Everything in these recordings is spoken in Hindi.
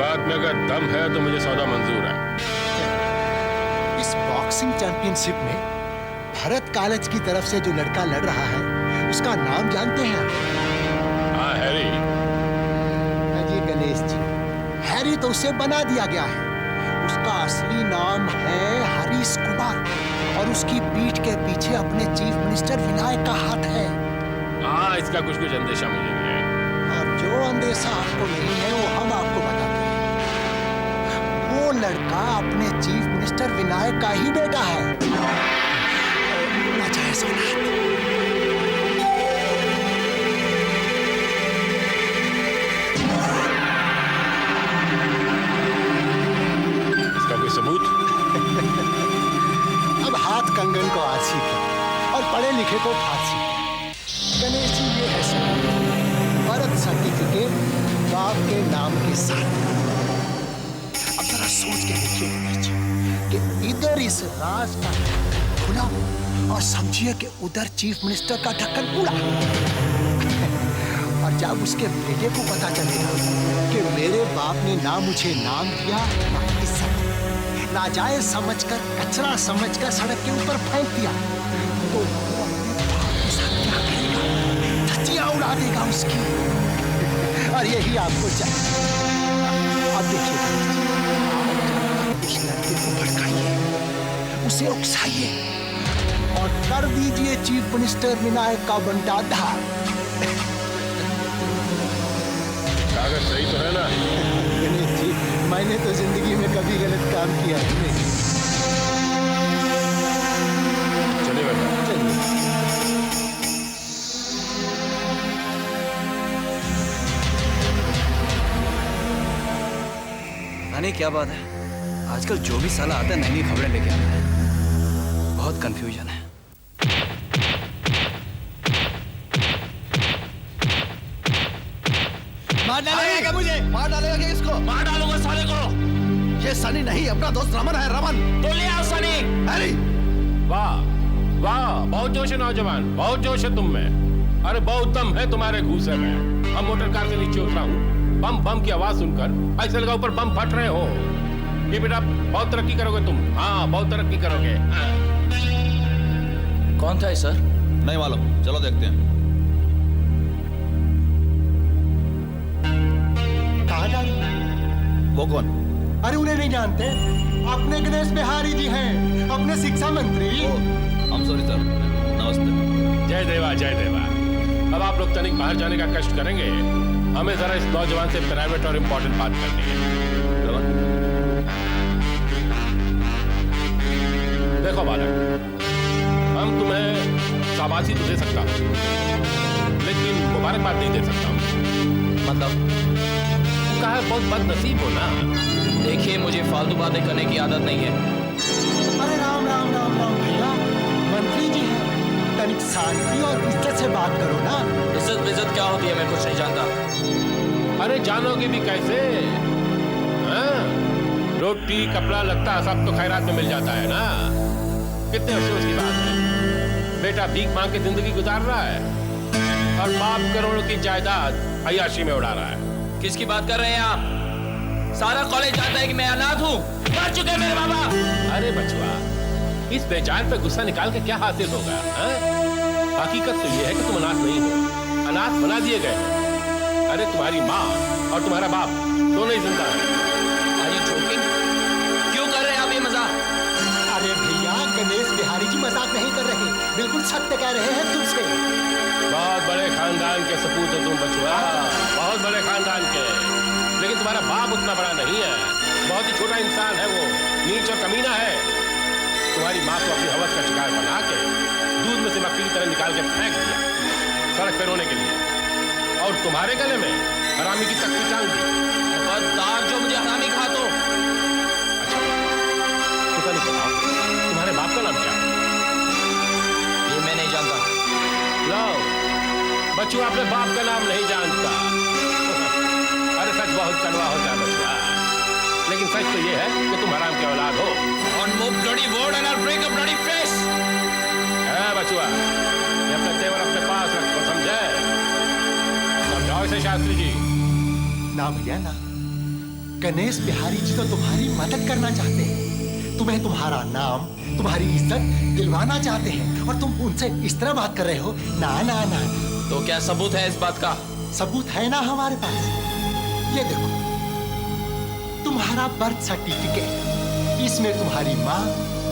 बात में अगर दम है तो मुझे सौदा मंजूर है। इस बॉक्सिंग चैंपियनशिप में भरत कॉलेज की तरफ से जो लड़का लड़ रहा है उसका नाम जानते हैं आप? हाँ, हैरी। जी गणेश जी, हैरी तो उसे बना दिया गया है। उसका असली नाम है हरीश कुमार और उसकी पीठ के पीछे अपने चीफ मिनिस्टर विनायक का हाथ है। हाँ, इसका कुछ अंदेशा मुझे भी है। और जो अंदेशा आपको नहीं है वो हम आपको बताते हैं। वो लड़का अपने चीफ मिनिस्टर विनायक का ही बेटा है। अजय सोनाथ। इसका कोई सबूत? अब हाथ कंगन को आंसी है और पढ़े लिखे को फांसी है। गणेश जी, ये है सबूत। बर्थ सर्टिफिकेट बाप के नाम के साथ। अब जरा सोच के देखिए गणेश जी कि इधर इस राज का खुला और समझिए कि उधर चीफ मिनिस्टर का ढक्कन उड़ा। और जब उसके बेटे को पता चलेगा कि मेरे बाप ने ना मुझे नाम दिया ना इज्जत, नाजायज समझकर कचरा समझकर सड़क के ऊपर फेंक दिया, तो वो अपने बाप के साथ क्या करेगा? धज्जियां उड़ा देगा उसकी। और यही आपको चाहिए। अब देखिए उस लड़के को भड़काइए, उसे उकसाइए और कर दीजिए चीफ मिनिस्टर विनायक का बंटाधा। कागज सही तो है ना? गणेश जी, मैंने तो जिंदगी में कभी गलत काम किया ही नहीं। चलिए बेटा। चलिए। नहीं, क्या बात है, आजकल जो भी साला आता है नई नई खबरें लेके आता है। बहुत कंफ्यूजन है। मार डालेगा क्या मुझे? मार डालेगा क्या इसको? मार डालूंगा साले को। ये सनी नहीं, अपना दोस्त रमन है। रमन तो ले आओ सनी। हैरी। वाह वाह, बहुत जोश है नौजवान, बहुत जोश है तुम में। अरे बहुत दम है तुम्हारे घूसे में। अब मोटर कार से नीचे उतरा हूँ, बम बम की आवाज सुनकर ऐसे लगा ऊपर बम फट रहे हो। ये बेटा बहुत तरक्की करोगे तुम। हाँ, बहुत तरक्की करोगे। कौन था सर? नहीं मालूम, चलो देखते हैं। कहाँ जा रहे? वो कौन? अरे उन्हें नहीं जानते? अपने गणेश बिहारी जी हैं, अपने शिक्षा मंत्री। हम सॉरी सर, नमस्ते। जय देवा, जय देवा। अब आप लोग तनिक बाहर जाने का कष्ट करेंगे। हमें जरा इस नौजवान से प्राइवेट और इम्पोर्टेंट बात करनी है। देखो बालक, हम तुम्हें शाबाशी तो दे सकता हूँ, लेकिन मुबारकबाद नहीं दे सकता हूँ। मतलब कहा बहुत बदनसीब हो ना। देखिए, मुझे फालतू बातें करने की आदत नहीं है। अरे राम राम राम राम भैया, मंत्री जी हैं, तनिक शांति और इज्जत से बात करो ना। इज्जत बेइज्जत क्या होती है मैं कुछ नहीं जानता। अरे जानोगे भी कैसे? हाँ? रोटी कपड़ा लगता सब तो खैरात में मिल जाता है ना। कितने अफसोस की बात है, बेटा भीख मांग के जिंदगी गुजार रहा है और बाप करोड़ों की जायदाद अय्याशी में उड़ा रहा है। किसकी बात कर रहे हैं आप? सारा कॉलेज जानता है कि मैं अनाथ हूँ। मर चुके हैं मेरे बाबा। अरे बचवा, इस बेजान पे गुस्सा निकाल के क्या हासिल होगा? हकीकत तो ये है कि तुम अनाथ नहीं हो, अनाथ बना दिए गए हो। अरे तुम्हारी माँ और तुम्हारा बाप दोनों ही जिंदा हैं। Are you joking? क्यों कर रहे हैं आप ये मजाक? अरे भैया, गणेश बिहारी जी मजाक नहीं कर रहे, बिल्कुल सत्य कह रहे हैं तुमसे। बहुत बड़े खानदान के सपूत हो तुम बचवा, बहुत बड़े खानदान के। लेकिन तुम्हारा बाप उतना बड़ा नहीं है, बहुत ही छोटा इंसान है वो, नीच और कमीना है। तुम्हारी माँ को अपनी हवस का शिकार बना के दूध में से मक्खी की तरह निकाल के फेंक दिया सड़क पे रोने के लिए, और तुम्हारे गले में हरामी की तख्ती टांग दी। खबरदार जो मुझे हरामी कहा तो। अच्छा, पता नहीं, बताओ तुम्हारे बाप का नाम क्या है? ये मैं नहीं जानता। लो बच्चू, अपने बाप का नाम नहीं जानता। अरे सच बहुत कड़वा होता है बच्चा, लेकिन सच तो ये है कि तुम हराम के औलाद हो। On move bloody word and I'll break a bloody face. बचुआ, ये अपने तेवर अपने पास रखो, समझे? समझाओ इसे शास्त्री जी। ना भैया ना, गणेश बिहारी जी तो तुम्हारी मदद करना चाहते हैं, तुम्हें तुम्हारा नाम, तुम्हारी इज्जत दिलवाना चाहते हैं, और तुम उनसे इस तरह बात कर रहे हो। ना ना ना, तो क्या सबूत है इस बात का? सबूत है ना हमारे पास। ये देखो, तुम्हारा बर्थ सर्टिफिकेट, इसमें तुम्हारी माँ,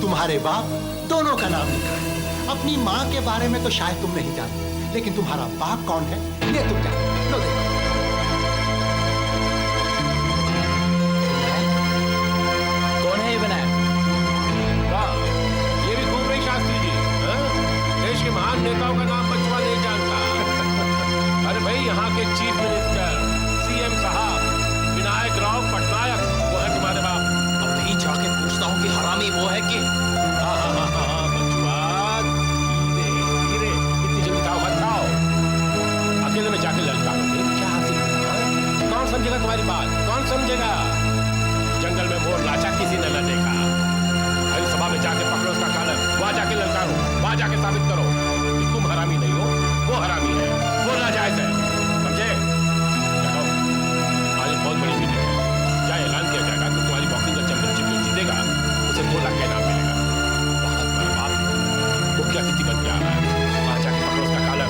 तुम्हारे बाप दोनों का नाम लिखा है। अपनी माँ के बारे में तो शायद तुम नहीं जानते, लेकिन तुम्हारा बाप कौन है ये तुम जानते। लो देखो, कौन है ये विनायक? वाह, ये भी खूब रही शास्त्री जी। हाँ? देश के महान नेताओं का नाम बचवा नहीं जानता। अरे भाई, यहाँ के चीफ मिनिस्टर, सीएम साहब विनायक राव पटनायक, वो है तुम्हारे बाप। अभी जाके पूछता हूँ कि हरामी वो है कि बचवा, धीरे धीरे, इतनी जल्दी खाओ मत खाओ। अकेले में जाके ललकारोगे, क्या हासिल होगा? कौन समझेगा तुम्हारी बात? कौन समझेगा? जंगल में मोर नाचा, किसी ने न देखा। हरी सभा में जाके पकड़ो उसका कालर, वहां जाके ललकारो, वहां जाके साबित करो कि तुम हरामी नहीं हो, वो हरामी है, वो नाजायज है। समझे? देखो, आज बहुत बड़ी मीटिंग है, जहाँ ऐलान किया जाएगा कि तुम्हारी बॉक्सिंग का चैंपियनशिप जो जीतेगा उसे 2 लाख का इनाम मिलेगा। बहुत बड़ा बाप मुख्य अतिथि बन के आ रहा है, वहां जाके पकड़ो उसका कालर,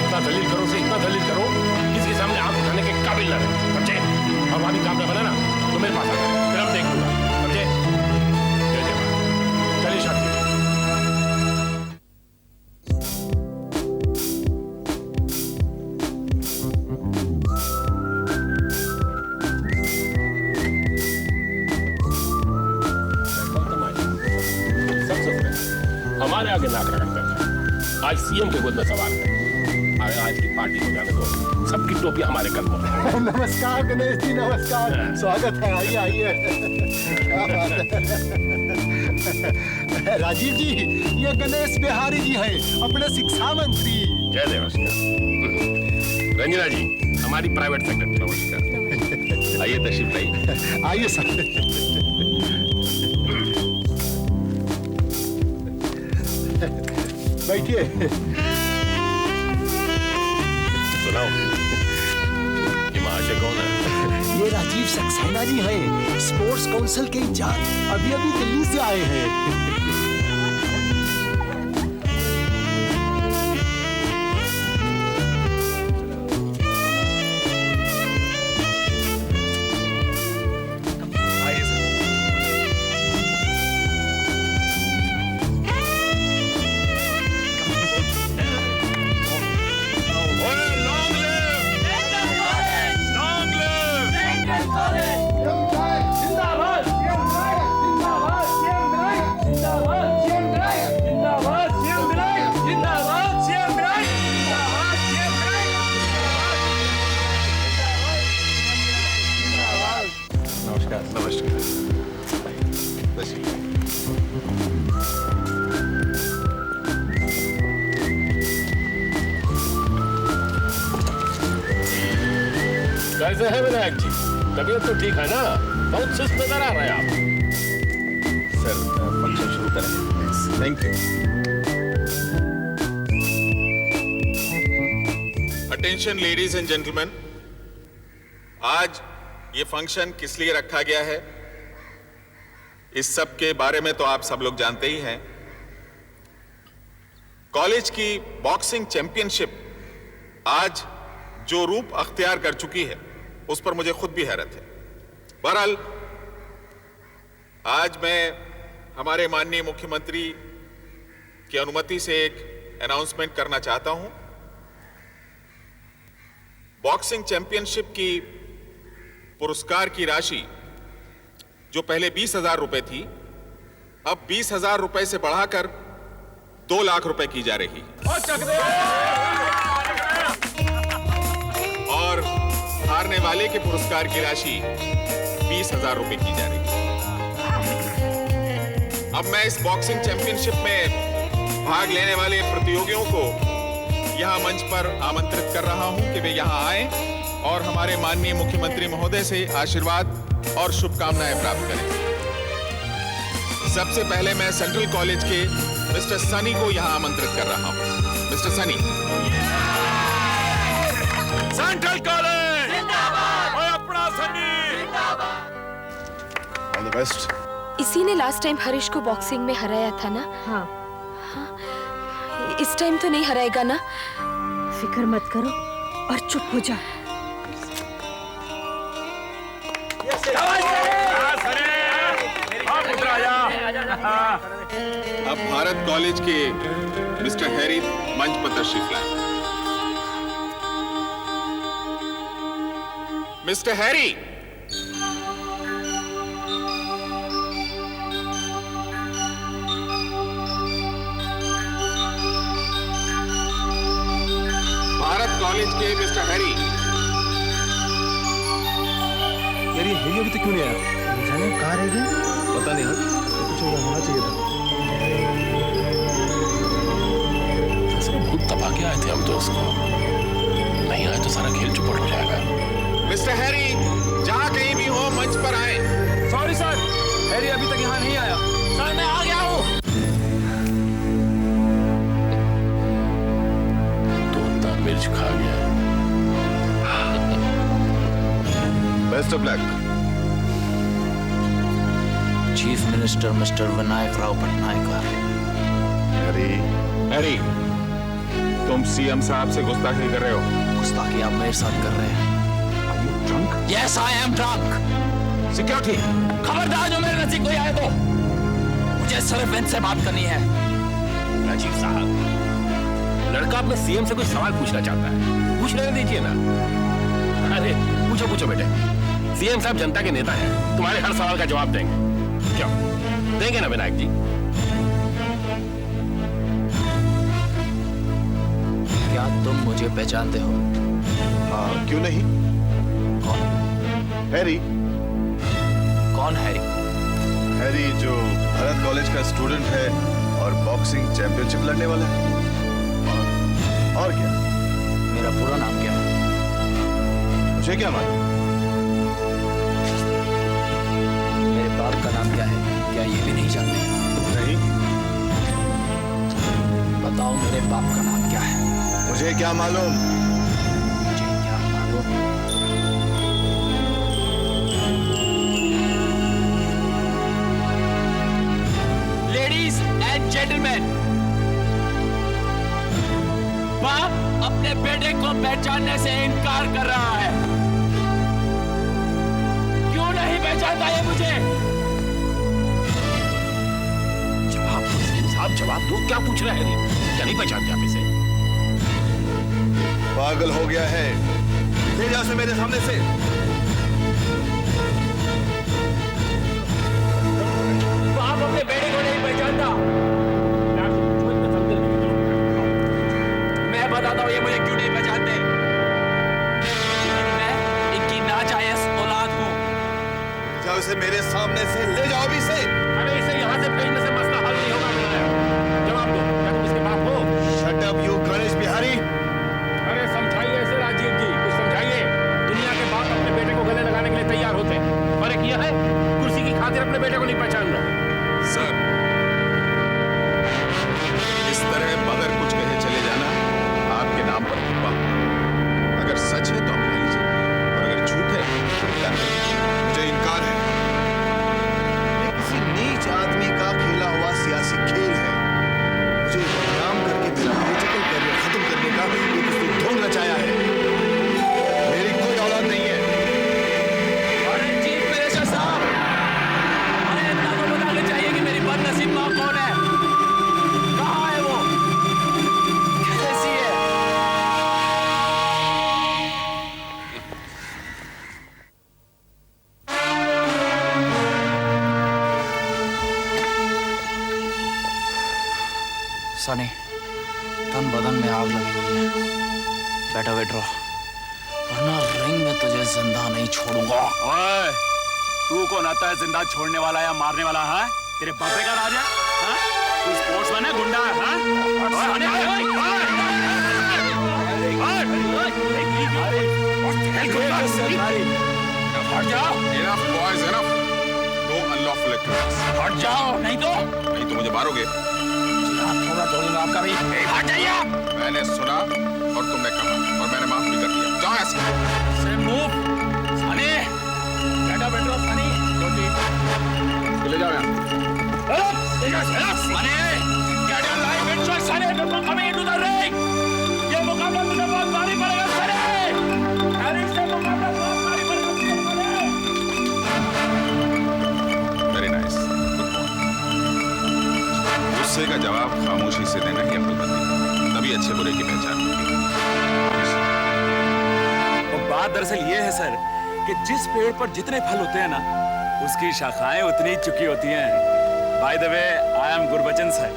इतना दलील करो उसे, इतना दलील करो किसी के सामने आंख उठाने के काबिल न रहे। समझे? और वहां भी काम न बना ना तो मेरे पास आ जाओ, फिर हम देख लूंगा। समझे? जय जय मां। चलिए शास्त्री जी। हमारे आगे नाक रगड़ता था, आज सीएम के गोद में सवार है। आज की पार्टी को जाने दो, सबकी टोपी हमारे कदमों में। नमस्कार गणेश जी, नमस्कार, स्वागत है, आइए आइए। क्या बात है। राजीव जी, ये गणेश बिहारी जी हैं, अपने शिक्षा मंत्री। जय देव। नमस्कार। रंजना जी, हमारी प्राइवेट सेक्रेटरी। नमस्कार। आइए तशरीफ लाइए। आइए सर। बैठिए। सुनाओ, ये महाशय कौन है? ये राजीव सक्सेना जी हैं, स्पोर्ट्स काउंसिल के इंचार्ज, अभी अभी दिल्ली से आए हैं। कैसे है विनायक जी? तबीयत तो ठीक है ना? बहुत सुस्त नजर आ रहे हैं आप। सर, फंक्शन शुरू करें। Thank you. Attention ladies and gentleman, आज ये फंक्शन किस लिए रखा गया है इस सब के बारे में तो आप सब लोग जानते ही हैं। कॉलेज की बॉक्सिंग चैंपियनशिप आज जो रूप अख्तियार कर चुकी है उस पर मुझे खुद भी हैरत है। बहरहाल, आज मैं हमारे माननीय मुख्यमंत्री की अनुमति से एक अनाउंसमेंट करना चाहता हूं। बॉक्सिंग चैंपियनशिप की पुरस्कार की राशि जो पहले 20,000 रुपए थी, अब 20,000 रुपए से बढ़ाकर 2 लाख रुपए की जा रही है। और हारने वाले के पुरस्कार की राशि 20,000 रुपए की जा रही है। अब मैं इस बॉक्सिंग चैंपियनशिप में भाग लेने वाले प्रतियोगियों को यहां मंच पर आमंत्रित कर रहा हूं कि वे यहां आएं और हमारे माननीय मुख्यमंत्री महोदय से आशीर्वाद और शुभकामनाएं प्राप्त करें। सबसे पहले मैं सेंट्रल कॉलेज के मिस्टर सनी को यहां आमंत्रित कर रहा हूं। मिस्टर सनी। सेंट्रल कॉलेज जिंदाबाद और अपना सनी जिंदाबाद। बेस्ट। इसी ने लास्ट टाइम हरीश को बॉक्सिंग में हराया था ना? हाँ। इस टाइम तो नहीं हराएगा ना? फिक्र मत करो और चुप हो जा। अब भारत कॉलेज के मिस्टर हैरी मंच पर तशरीफ लाए। मिस्टर हैरी, भारत कॉलेज के मिस्टर हैरी। यार ये हेरी अभी तक क्यों नहीं आया? जाने कहाँ रह गया? पता नहीं यार। कुछ होना चाहिए था। खुद दबा के आए थे हम तो उसको, नहीं आए तो सारा खेल चौपट हो जाएगा। मिस्टर हैरी, जहां कहीं भी हो मंच पर आए। सॉरी सर, हैरी अभी तक यहाँ नहीं आया। सर मैं आ गया हूँ। तो इतना मिर्च खा गया। Best of luck. Chief minister mister Vinayak Rao Patnaikar. Harry, तुम सीएम साहब से गुस्ताखी कर रहे हो। गुस्ताखी आप मेरे साथ कर रहे हैं। Yes, I am drunk. Security, खबरदार जो मेरे नजीक कोई आए तो मुझे सिर्फ इनसे बात करनी है। राजीव साहब, लड़का अपने सीएम से कोई सवाल पूछना चाहता है, पूछ लेने दीजिए ना। अरे पूछो पूछो बेटे, सीएम साहब जनता के नेता हैं, तुम्हारे हर सवाल का जवाब देंगे। क्यों देंगे ना विनायक जी? क्या तुम मुझे पहचानते हो? हाँ, क्यों नहीं? कौन? हैरी। कौन हैरी? हैरी जो भारत कॉलेज का स्टूडेंट है और बॉक्सिंग चैंपियनशिप लड़ने वाला है। और क्या? मेरा पूरा नाम क्या है? मुझे क्या मालूम? मेरे बाप का नाम क्या है? क्या ये भी नहीं जानते? नहीं। बताओ मेरे बाप का नाम क्या है? मुझे क्या मालूम? मुझे क्या मालूम? लेडीज एंड जेंटलमैन, बाप अपने बेटे को पहचानने से इनकार कर रहा है। क्यों नहीं पहचानता ये मुझे? जवाब दो सीएम साहब, जवाब दो। क्या पूछ रहे हैं? क्या नहीं पहचानते आप इसे? पागल हो गया है। ले जाओ उसे मेरे सामने से। बाप अपने बेटे को नहीं पहचानता। मैं बताता हूँ ये मुझे क्यों नहीं पहचानते। मैं इनकी नाजायज औलाद हूँ। ले जाओ उसे मेरे सामने से। ले जाओ अभी से। अरे इसे यहाँ से भेजने से मसला हल नहीं होगा विनायक। जवाब दो, क्या तुम इसके बाप हो? Shut up you Ganesh Bihari. अरे समझाइए इसे राजीव जी, कुछ समझाइए। दुनिया के बाप अपने बेटे को गले लगाने के लिए तैयार होते हैं, और एक यह है कुर्सी की खातिर अपने बेटे को नहीं पहचान रहा। सर, इस तरह बगैर कुछ कहे चले जाना आपके नाम पर हुक्म। अगर सच है तो आप मान लीजिए, और अगर झूठ है तो इनकार करिए। मुझे इनकार है। ये किसी नीच आदमी का खेला हुआ सियासी खेल है। मुझे बदनाम करके मेरा पॉलिटिकल करियर खत्म करने का ये किसी ढोंग रचाया है। मेरी कोई औलाद नहीं है। अरे चीफ मिनिस्टर साहब, अरे इतना तो बताना चाहिए कि मेरी बदनसीब माँ कौन है? कहाँ है वो? कैसी है? सनी, तन बदन में आग लगी हुई है। बेटा वेट रहो, वरना रिंग में तुझे जिंदा नहीं छोड़ूंगा। ओए, तू कौन आता है जिंदा छोड़ने वाला या मारने वाला है? तेरे बापे का राज है? हाँ? तू स्पोर्ट्समैन है, गुंडा है? हाँ? हट जाओ, Enough boys, enough. No unlawful activities. हट जाओ, नहीं तो नहीं तो मुझे मारोगे। थोड़ा छोड़ूंगा आपका भी। हट जाइए। मैंने सुना और तुमने कहा, और मैंने माफ भी कर दिया। जाओ ऐसे। से मूव, सनी, बेटा बेटा Sunny, figures, yes! Money, get your life insurance, Sunny, before coming into the ring. ये मुकाबला तुझे बहुत भारी पड़ेगा, Sunny. हैरिस से मुकाबला बहुत भारी पड़ेगा, Sunny. वेरी नाइस, गुस्से का जवाब खामोशी से देना ही अक्लमंदी, तभी अच्छे बुरे की पहचान होगी। तो बात दरअसल ये है सर कि जिस पेड़ पर जितने फल होते हैं ना, उसकी शाखाएं उतनी चुकी होती हैं। By the way, I am Gurbachan sir,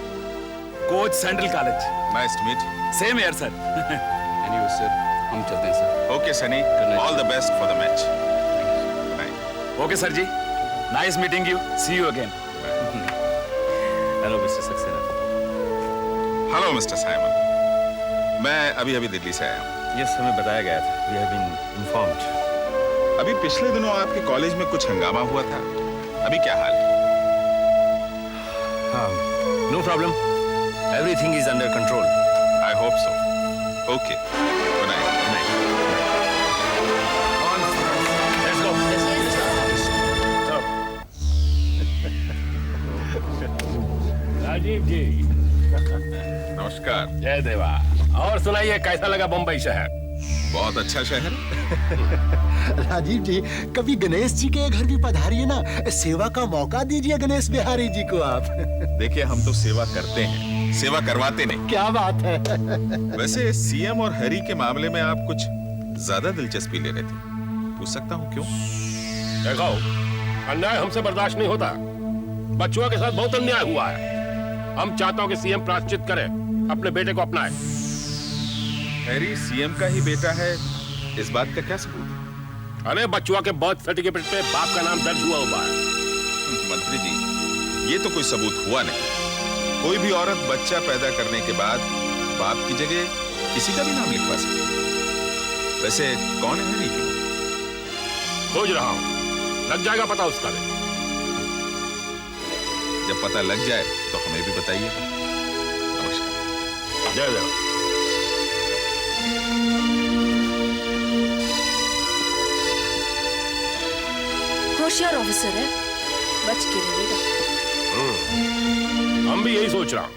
coach Central College. Nice to meet you. Same here sir. Anyway sir, हम चलते हैं sir. Okay Sunny, all the best for the match. Okay sir ji, nice meeting you, see you again. Hello mister Saxena. Hello mister Simon, मैं अभी अभी दिल्ली से आया हूँ। यस, हमें बताया गया था। We have been informed. अभी पिछले दिनों आपके कॉलेज में कुछ हंगामा हुआ था, अभी क्या हाल है? हाँ, no problem, everything is under control. I hope so. Okay, good night. Let's go. Rajiv ji, नमस्कार। जय देवा। और सुनाइए, कैसा लगा बम्बई शहर? बहुत अच्छा शहर। राजीव जी, कभी गणेश जी के घर भी पधारिए ना, सेवा का मौका दीजिए गणेश बिहारी जी को आप। देखिए, हम तो सेवा करते हैं, सेवा करवाते नहीं। क्या बात है। वैसे सीएम और हरी के मामले में आप कुछ ज्यादा दिलचस्पी ले रहे थे, पूछ सकता हूँ क्यों? देखो, अन्याय हमसे बर्दाश्त नहीं होता। बच्चों के साथ बहुत अन्याय हुआ है। हम चाहता हूँ कि सीएम प्रायश्चित करे, अपने बेटे को अपनाए। हैरी सीएम का ही बेटा है, इस बात का क्या सबूत है? अरे बच्चुआ के बर्थ सर्टिफिकेट पे बाप का नाम दर्ज हुआ है। मंत्री जी, ये तो कोई सबूत हुआ नहीं। कोई भी औरत बच्चा पैदा करने के बाद बाप की जगह किसी का भी नाम लिखवा सकती है। वैसे कौन है हैरी की मां? खोज रहा हूँ, लग जाएगा पता उसका भी। जब पता लग जाए तो हमें भी बताइए। नमस्कार। जय देवा। होशियार ऑफिसर है, बच के रहेगा। हम भी यही सोच रहा हूँ।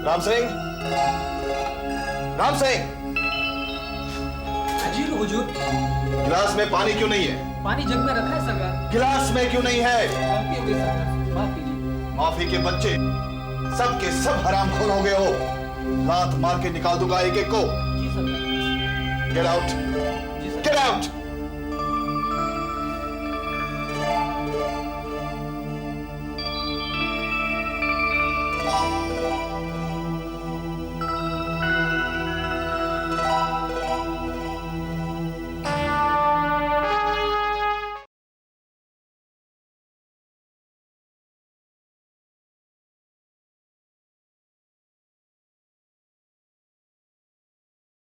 राम सिंह, राम सिंह, जी हुजूर। गिलास में पानी क्यों नहीं है? पानी जग में रखा है सरकार। गिलास में क्यों नहीं है? गलती हो गई सरकार, माफ कीजिए। माफी के बच्चे सब के सब हरामखोर हो गए हो। लात मार के निकाल दूंगा एक एक को। जी सरकार। गेट आउट, जी सर। Get out.